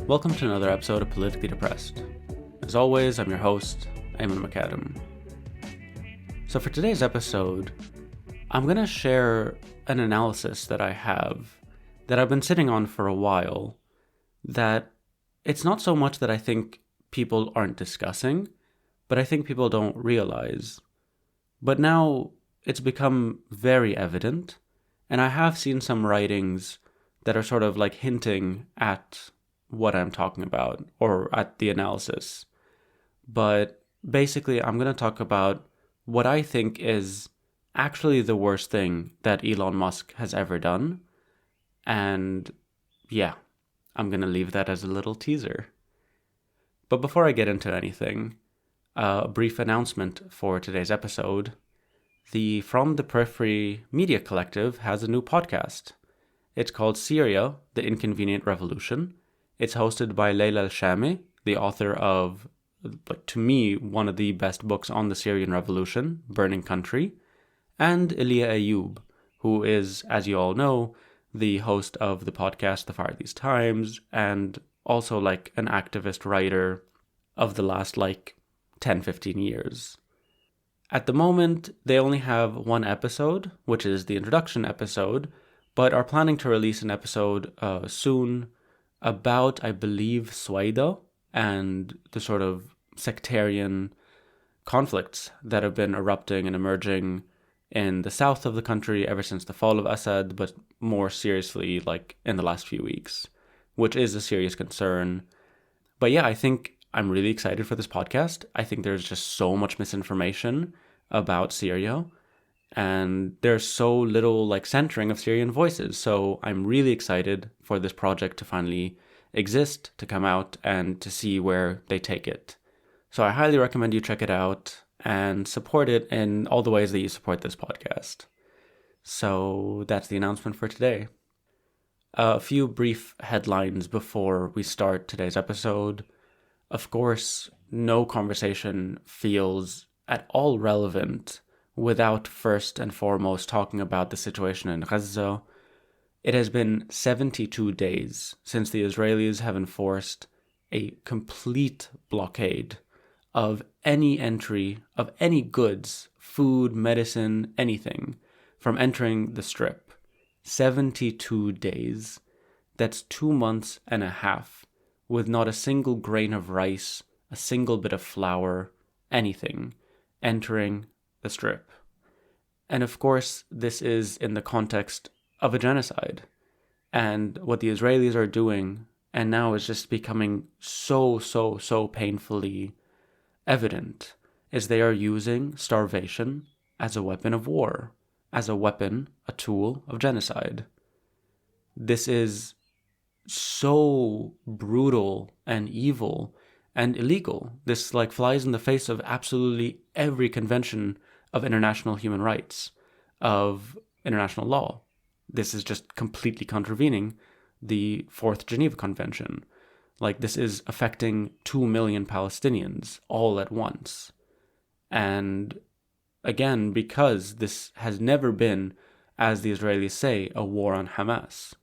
Welcome to another episode of Politically Depressed. As always, I'm your host, Eamon McAdam. So for today's episode, I'm going to share an analysis that I have that I've been sitting on for a while, that it's not so much that I think people aren't discussing, but I think people don't realize. But now it's become very evident, and I have seen some writings that are sort of like hinting at what I'm talking about, or at the analysis. But basically, I'm going to talk about what I think is actually the worst thing that Elon Musk has ever done. And yeah, I'm going to leave that as a little teaser. But before I get into anything, a brief announcement for today's episode. The From the Periphery Media Collective has a new podcast. It's called Syria, the Inconvenient Revolution. It's hosted by Leila Al-Shami, the author of, to me, one of the best books on the Syrian Revolution, Burning Country, and Elia Ayoub, who is, as you all know, the host of the podcast The Fire These Times, and also like an activist writer of the last 10-15 years. At the moment, they only have one episode, which is the introduction episode, but are planning to release an episode soon about, I believe, Sweden and the sort of sectarian conflicts that have been erupting and emerging in the south of the country ever since the fall of Assad, but more seriously, in the last few weeks, which is a serious concern. But yeah, I think I'm really excited for this podcast. I think there's just so much misinformation about Syria, and there's so little centering of Syrian voices. So I'm really excited for this project to finally exist, to come out, and to see where they take it. So I highly recommend you check it out and support it in all the ways that you support this podcast. So that's the announcement for today. A few brief headlines before we start today's episode. Of course, no conversation feels at all relevant without first and foremost talking about the situation in Gaza. It has been 72 days since the Israelis have enforced a complete blockade of any entry of any goods, food, medicine, anything, from entering the Strip. 72 days. That's 2 months and a half, with not a single grain of rice, a single bit of flour, anything, entering the Strip. And of course, this is in the context of a genocide. And what the Israelis are doing, and now is just becoming so painfully evident, is they are using starvation as a weapon of war, as a tool of genocide. This is so brutal and evil and illegal. This flies in the face of absolutely every convention of international human rights, of international law. This is just completely contravening the Fourth Geneva Convention. This is affecting 2 million Palestinians all at once. And again, because this has never been, as the Israelis say, a war on Hamas.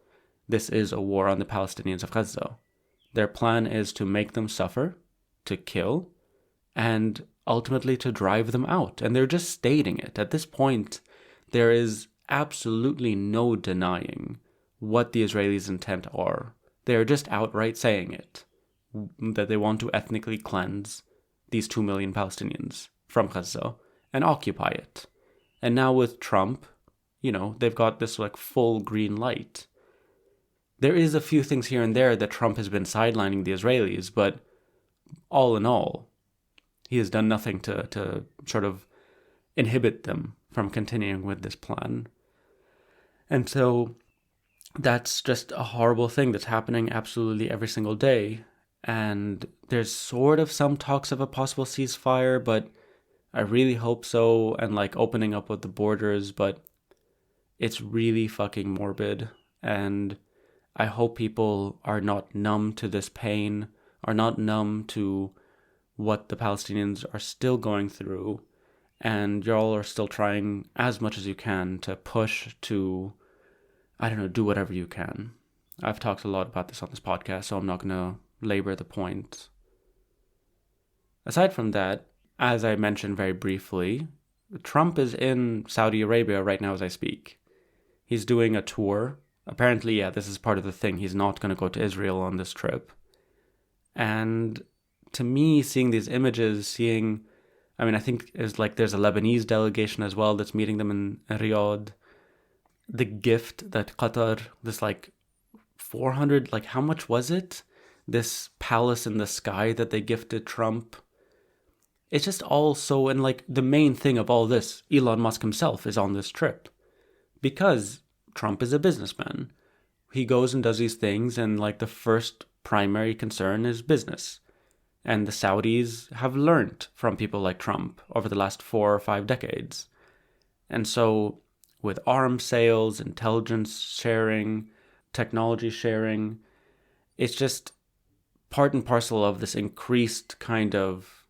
This is a war on the Palestinians of Gaza. Their plan is to make them suffer, to kill, and ultimately to drive them out. And they're just stating it. At this point, there is absolutely no denying what the Israelis' intent are. They are just outright saying it, that they want to ethnically cleanse these 2 million Palestinians from Gaza and occupy it. And now with Trump, they've got this full green light. There is a few things here and there that Trump has been sidelining the Israelis, but all in all, he has done nothing to sort of inhibit them from continuing with this plan. And so that's just a horrible thing that's happening absolutely every single day. And there's sort of some talks of a possible ceasefire, but I really hope so, and opening up of the borders, but it's really fucking morbid. And I hope people are not numb to this pain, are not numb to what the Palestinians are still going through, and y'all are still trying as much as you can to push to, do whatever you can. I've talked a lot about this on this podcast, so I'm not going to labor the point. Aside from that, as I mentioned very briefly, Trump is in Saudi Arabia right now as I speak. He's doing a tour. Apparently, yeah, this is part of the thing. He's not going to go to Israel on this trip. And to me, seeing these images, I think there's a Lebanese delegation as well that's meeting them in Riyadh. The gift that Qatar, this 400, how much was it? This palace in the sky that they gifted Trump. It's just all so, and the main thing of all this, Elon Musk himself is on this trip. Because Trump is a businessman. He goes and does these things, and the first primary concern is business. And the Saudis have learned from people like Trump over the last 4 or 5 decades. And so with arms sales, intelligence sharing, technology sharing, it's just part and parcel of this increased kind of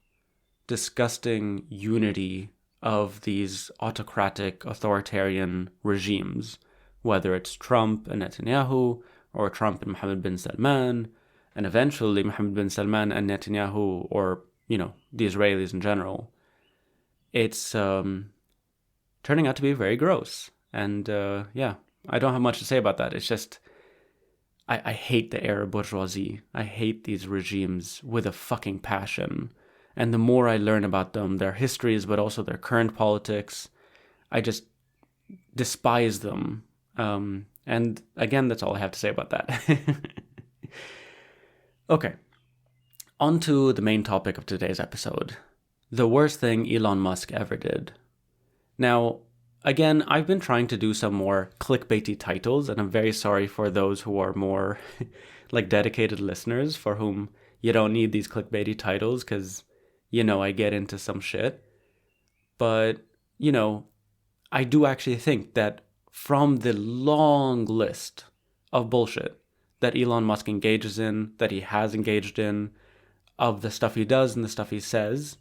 disgusting unity of these autocratic, authoritarian regimes, whether it's Trump and Netanyahu, or Trump and Mohammed bin Salman, and eventually Mohammed bin Salman and Netanyahu, or, the Israelis in general. It's turning out to be very gross. And I don't have much to say about that. It's just, I hate the Arab bourgeoisie. I hate these regimes with a fucking passion. And the more I learn about them, their histories, but also their current politics, I just despise them. And again, that's all I have to say about that. Okay, on to the main topic of today's episode. The worst thing Elon Musk ever did. Now, again, I've been trying to do some more clickbaity titles, and I'm very sorry for those who are more dedicated listeners for whom you don't need these clickbaity titles because I get into some shit. But, I do actually think that from the long list of bullshit that Elon Musk engages in, that he has engaged in, of the stuff he does and the stuff he says,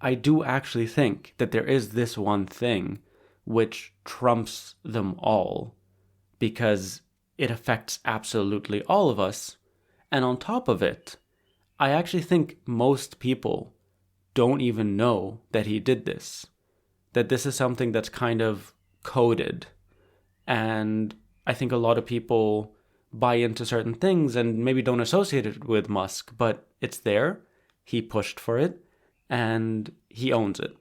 I do actually think that there is this one thing which trumps them all because it affects absolutely all of us. And on top of it, I actually think most people don't even know that he did this, that this is something that's kind of coded. And I think a lot of people buy into certain things and maybe don't associate it with Musk, but it's there. He pushed for it and he owns it.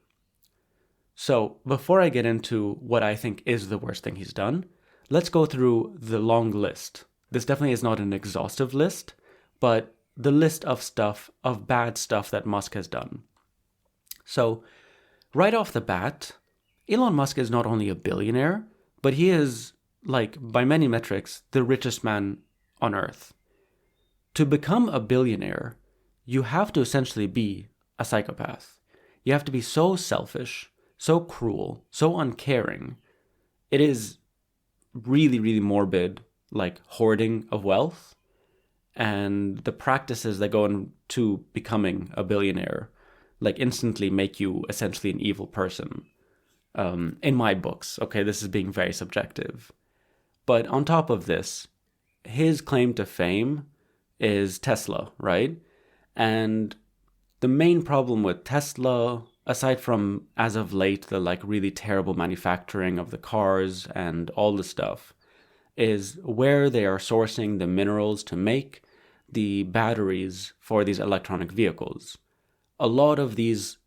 So before I get into what I think is the worst thing he's done, let's go through the long list. This definitely is not an exhaustive list, but the list of bad stuff that Musk has done. So, right off the bat, Elon Musk is not only a billionaire, but he is, by many metrics, the richest man on Earth. To become a billionaire, you have to essentially be a psychopath. You have to be so selfish, so cruel, so uncaring. It is really, really morbid, hoarding of wealth, and the practices that go into becoming a billionaire instantly make you essentially an evil person. In my books, okay, this is being very subjective. But on top of this, his claim to fame is Tesla, right? And the main problem with Tesla, aside from, as of late, the really terrible manufacturing of the cars and all the stuff, is where they are sourcing the minerals to make the batteries for these electronic vehicles. A lot of these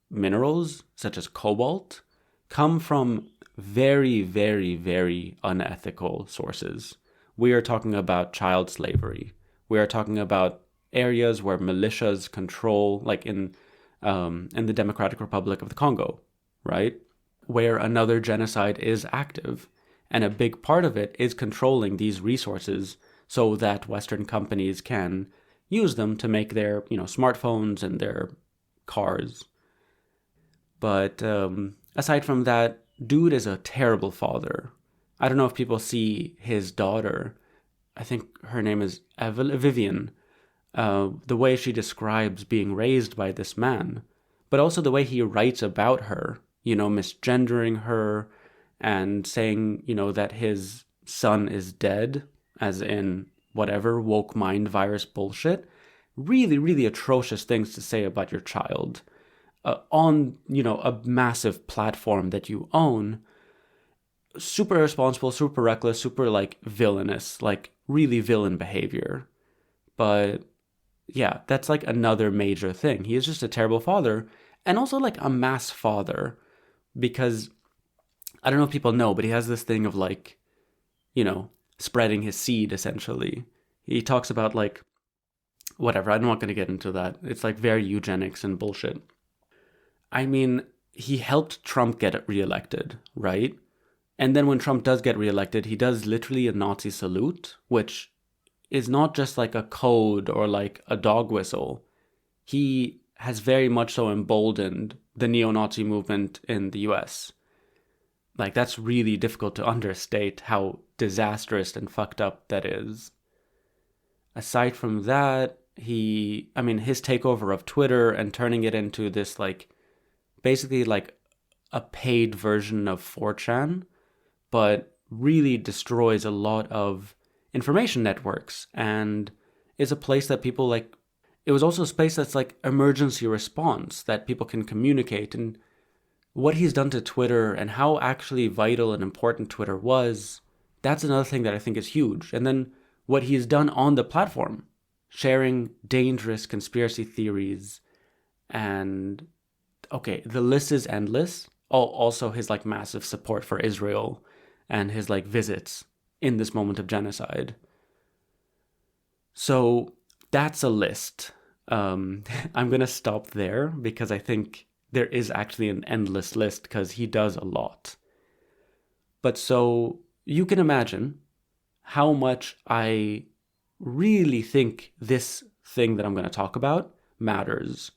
minerals, such as cobalt, come from very, very, very unethical sources. We are talking about child slavery. We are talking about areas where militias control, in the Democratic Republic of the Congo, right? Where another genocide is active. And a big part of it is controlling these resources so that Western companies can use them to make their, smartphones and their cars. But aside from that, dude is a terrible father. I don't know if people see his daughter. I think her name is Vivian. The way she describes being raised by this man, but also the way he writes about her, misgendering her and saying, that his son is dead, as in whatever woke mind virus bullshit. really, really atrocious things to say about your child on, a massive platform that you own. Super irresponsible, super reckless, super like villainous, like really villain behavior. But yeah, that's like another major thing. He is just a terrible father, and also like a mass father, because I don't know if people know, but he has this thing of like, spreading his seed essentially. He talks about like, whatever, I'm not going to get into that. It's like very eugenics and bullshit. I mean, he helped Trump get reelected, right? And then when Trump does get reelected, he does literally a Nazi salute, which is not just like a code or like a dog whistle. He has very much so emboldened the neo-Nazi movement in the US. Like, that's really difficult to understate how disastrous and fucked up that is. Aside from that, his takeover of Twitter and turning it into this, like, basically like a paid version of 4chan, but really destroys a lot of information networks and is a place that people like. It was also a space that's like emergency response that people can communicate. And what he's done to Twitter and how actually vital and important Twitter was, that's another thing that I think is huge. And then what he's done on the platform, sharing dangerous conspiracy theories, and okay, the list is endless. Also his like massive support for Israel and his like visits in this moment of genocide. So that's a list. I'm going to stop there because I think there is actually an endless list because he does a lot. But so you can imagine how much I really think this thing that I'm going to talk about matters.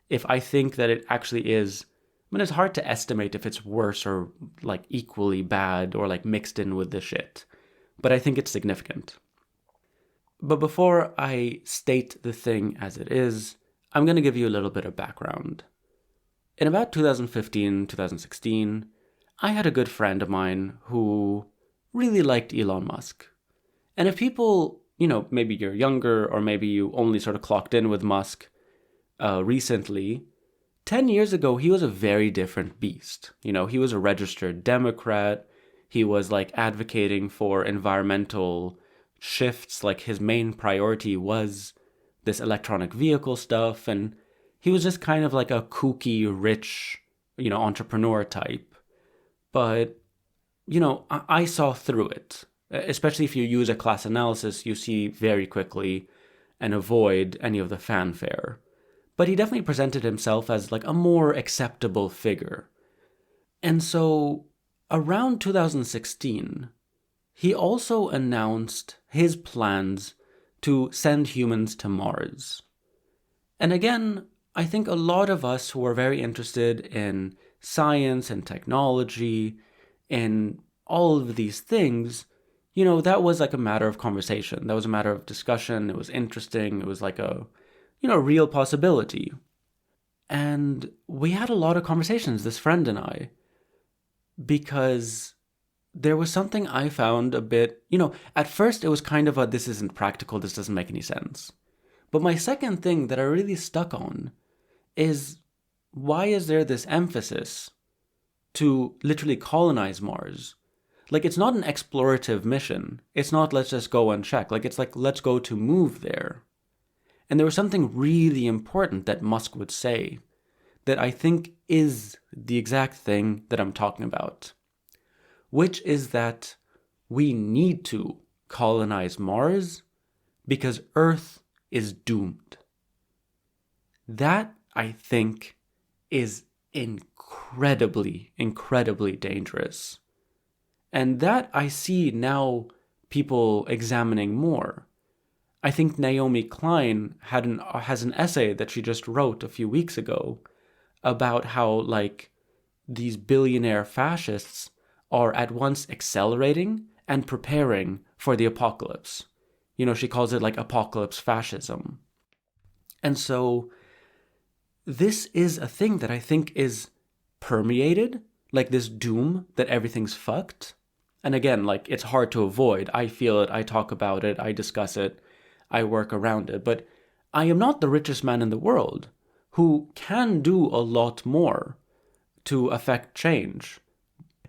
If I think that it actually is, it's hard to estimate if it's worse or like equally bad or like mixed in with the shit. But I think it's significant. But before I state the thing as it is, I'm going to give you a little bit of background. In about 2015, 2016, I had a good friend of mine who really liked Elon Musk. And if people, maybe you're younger or maybe you only sort of clocked in with Musk recently, 10 years ago, he was a very different beast. He was a registered Democrat. He was like advocating for environmental shifts. Like his main priority was this electronic vehicle stuff. And he was just kind of like a kooky, rich, entrepreneur type. But, I saw through it. Especially if you use a class analysis, you see very quickly and avoid any of the fanfare. But he definitely presented himself as like a more acceptable figure. And so around 2016, he also announced his plans to send humans to Mars. And again, I think a lot of us who are very interested in science and technology, in all of these things, that was like a matter of conversation. That was a matter of discussion. It was interesting. It was like a real possibility. And we had a lot of conversations, this friend and I, because there was something I found a bit, at first it was kind of this isn't practical, this doesn't make any sense. But my second thing that I really stuck on is, why is there this emphasis to literally colonize Mars? Like, it's not an explorative mission. It's not let's just go and check. Like, it's like, let's go to move there. And there was something really important that Musk would say that I think is the exact thing that I'm talking about, which is that we need to colonize Mars because Earth is doomed. That, I think, is incredibly, incredibly dangerous. And that I see now people examining more. I think Naomi Klein has an essay that she just wrote a few weeks ago about how, like, these billionaire fascists are at once accelerating and preparing for the apocalypse. She calls it like apocalypse fascism. And so this is a thing that I think is permeated, like this doom that everything's fucked. And again, like, it's hard to avoid. I feel it, I talk about it, I discuss it, I work around it. But I am not the richest man in the world who can do a lot more to affect change.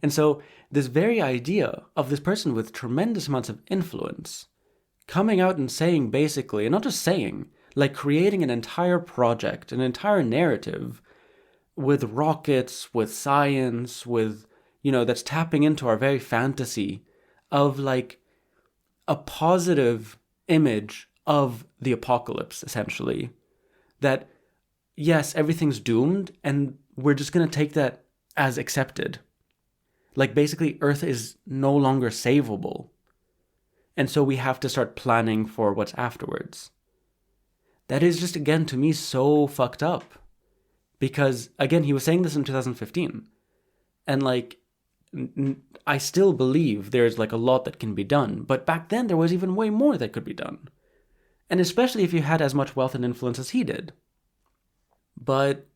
And so this very idea of this person with tremendous amounts of influence coming out and saying basically, and not just saying, like creating an entire project, an entire narrative with rockets, with science, with, that's tapping into our very fantasy of like a positive image of the apocalypse, essentially. That, yes, everything's doomed, and we're just going to take that as accepted. Like, basically, Earth is no longer savable. And so we have to start planning for what's afterwards. That is just, again, to me, so fucked up. Because, again, he was saying this in 2015. And, like, I still believe there's, like, a lot that can be done. But back then, there was even way more that could be done. And especially if you had as much wealth and influence as he did. But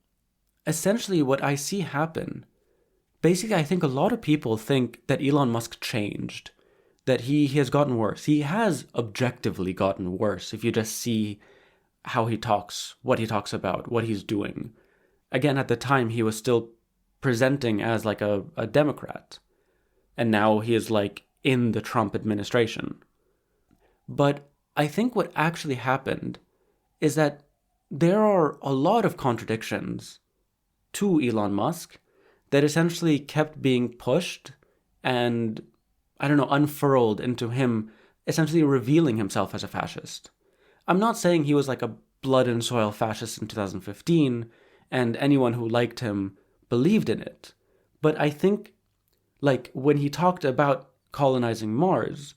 essentially what I see happen, basically I think a lot of people think that Elon Musk changed, that he has gotten worse. He has objectively gotten worse if you just see how he talks, what he talks about, what he's doing. Again, at the time he was still presenting as like a Democrat. And now he is like in the Trump administration. But I think what actually happened is that there are a lot of contradictions to Elon Musk that essentially kept being pushed and, unfurled into him essentially revealing himself as a fascist. I'm not saying he was like a blood and soil fascist in 2015 and anyone who liked him believed in it. But I think, like, when he talked about colonizing Mars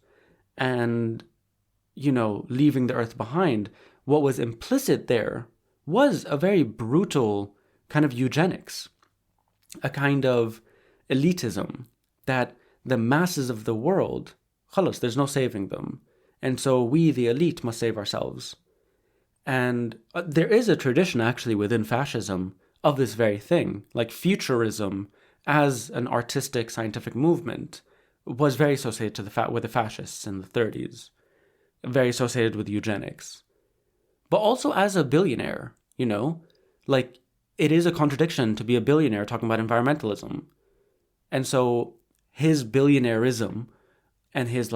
and, leaving the Earth behind, what was implicit there was a very brutal kind of eugenics, a kind of elitism that the masses of the world, khalas, there's no saving them. And so we, the elite, must save ourselves. And there is a tradition actually within fascism of this very thing, like futurism as an artistic scientific movement was very associated with the fascists in the 30s, very associated with eugenics. But also as a billionaire, like it is a contradiction to be a billionaire talking about environmentalism. And so his billionaireism and his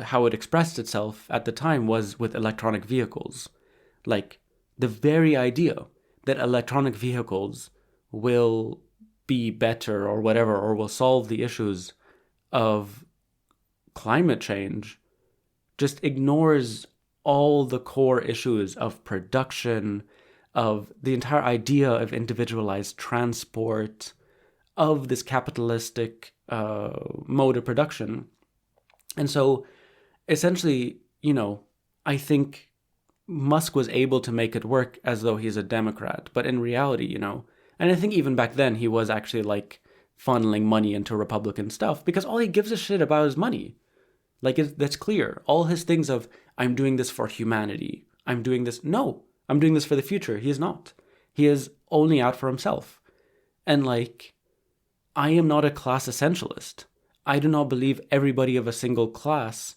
how it expressed itself at the time was with electronic vehicles. Like the very idea that electronic vehicles will be better or whatever, or will solve the issues of climate change, just ignores all the core issues of production, of the entire idea of individualized transport, of this capitalistic mode of production. And so essentially, I think Musk was able to make it work as though he's a Democrat. But in reality, and I think even back then he was actually like funneling money into Republican stuff because all he gives a shit about is money. Like that's clear. All his things of, I'm doing this for humanity. I'm doing this. No, I'm doing this for the future. He is not. He is only out for himself. And I am not a class essentialist. I do not believe everybody of a single class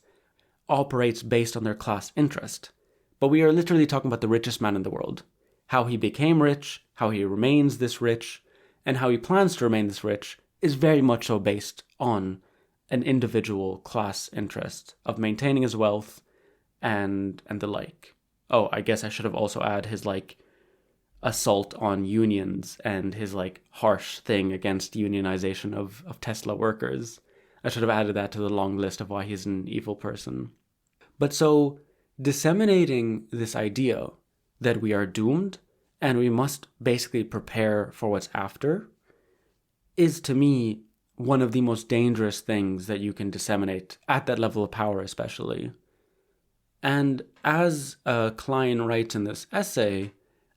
operates based on their class interest. But we are literally talking about the richest man in the world. How he became rich, how he remains this rich, and how he plans to remain this rich is very much so based on an individual class interest of maintaining his wealth and the like. Oh, I guess I should have also added his assault on unions and his harsh thing against unionization of Tesla workers. I should have added that to the long list of why he's an evil person. But so disseminating this idea that we are doomed and we must basically prepare for what's after is, to me, one of the most dangerous things that you can disseminate at that level of power, especially. And as Klein writes in this essay,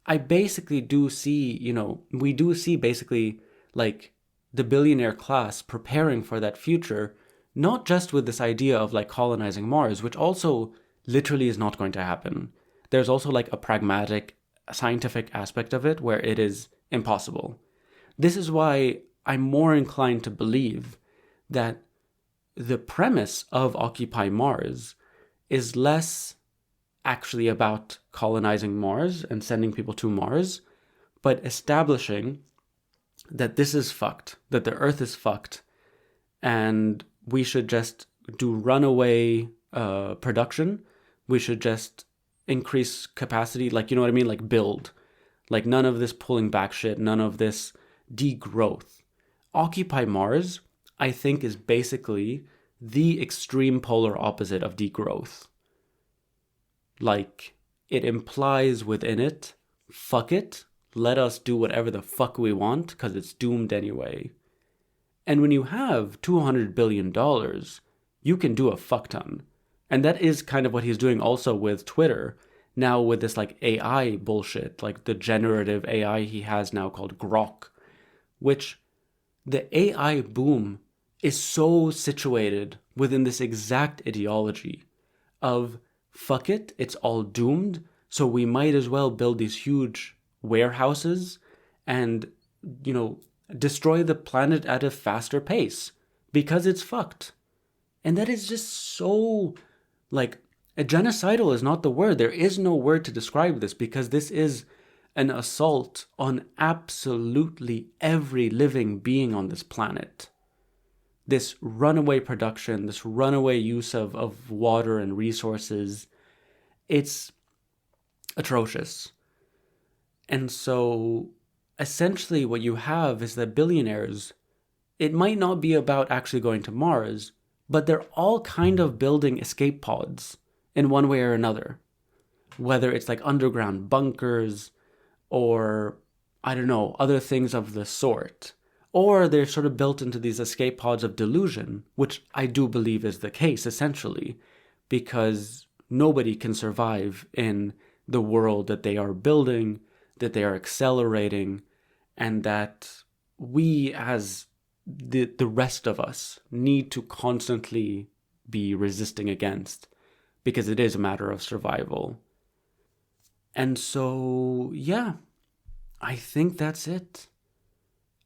I basically do see, we do see basically the billionaire class preparing for that future, not just with this idea of colonizing Mars, which also literally is not going to happen. There's also a pragmatic scientific aspect of it where it is impossible. This is why I'm more inclined to believe that the premise of Occupy Mars is less actually about colonizing Mars and sending people to Mars, but establishing that this is fucked, that the Earth is fucked, and we should just do runaway production. We should just increase capacity, like, you know what I mean? Like build. Like none of this pulling back shit, none of this degrowth. Occupy Mars, I think, is basically the extreme polar opposite of degrowth. Like, it implies within it, fuck it, let us do whatever the fuck we want, because it's doomed anyway. And when you have $200 billion, you can do a fuck ton. And that is kind of what he's doing also with Twitter. Now with this like AI bullshit, like the generative AI he has now called Grok, which the AI boom is so situated within this exact ideology of fuck it, it's all doomed, so we might as well build these huge warehouses and, you know, destroy the planet at a faster pace because it's fucked. And that is just so, like, genocidal is not the word. There is no word to describe this, because this is an assault on absolutely every living being on this planet. This runaway production, this runaway use of water and resources, it's atrocious. And so essentially what you have is that billionaires, it might not be about actually going to Mars, but they're all kind of building escape pods in one way or another. Whether it's like underground bunkers or, I don't know, other things of the sort. Or they're sort of built into these escape pods of delusion, which I do believe is the case, essentially, because nobody can survive in the world that they are building, that they are accelerating, and that we as the rest of us need to constantly be resisting against, because it is a matter of survival. And so, yeah, I think that's it.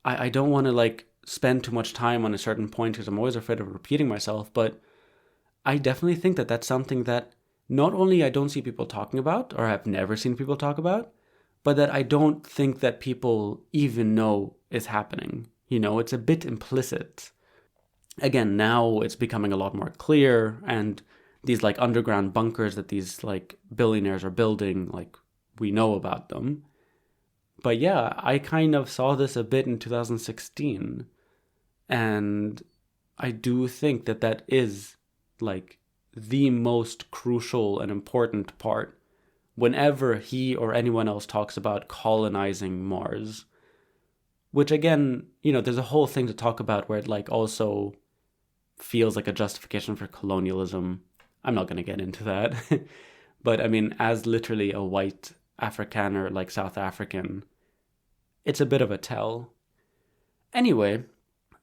I don't want to like spend too much time on a certain point because I'm always afraid of repeating myself, but I definitely think that that's something that not only I don't see people talking about, or I've never seen people talk about, but that I don't think that people even know is happening. You know, it's a bit implicit. Again, now it's becoming a lot more clear, and these like underground bunkers that these like billionaires are building, like we know about them. But yeah, I kind of saw this a bit in 2016, and I do think that that is like the most crucial and important part whenever he or anyone else talks about colonizing Mars. Which again, you know, there's a whole thing to talk about where it like also feels like a justification for colonialism. I'm not going to get into that. But I mean, as literally a white Afrikaner, like South African, it's a bit of a tell. Anyway,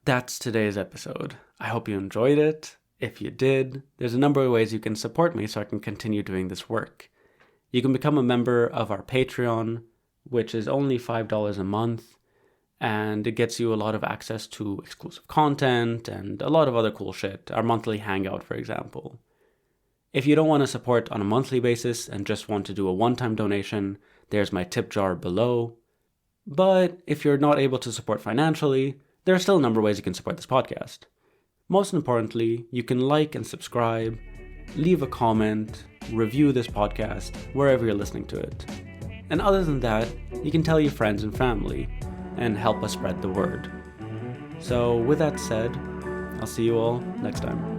that's today's episode. I hope you enjoyed it. If you did, there's a number of ways you can support me so I can continue doing this work. You can become a member of our Patreon, which is only $5 a month, and it gets you a lot of access to exclusive content and a lot of other cool shit. Our monthly hangout, for example. If you don't want to support on a monthly basis and just want to do a one-time donation, there's my tip jar below. But if you're not able to support financially, there are still a number of ways you can support this podcast. Most importantly, you can like and subscribe, leave a comment, review this podcast wherever you're listening to it. And other than that, you can tell your friends and family and help us spread the word. So with that said, I'll see you all next time.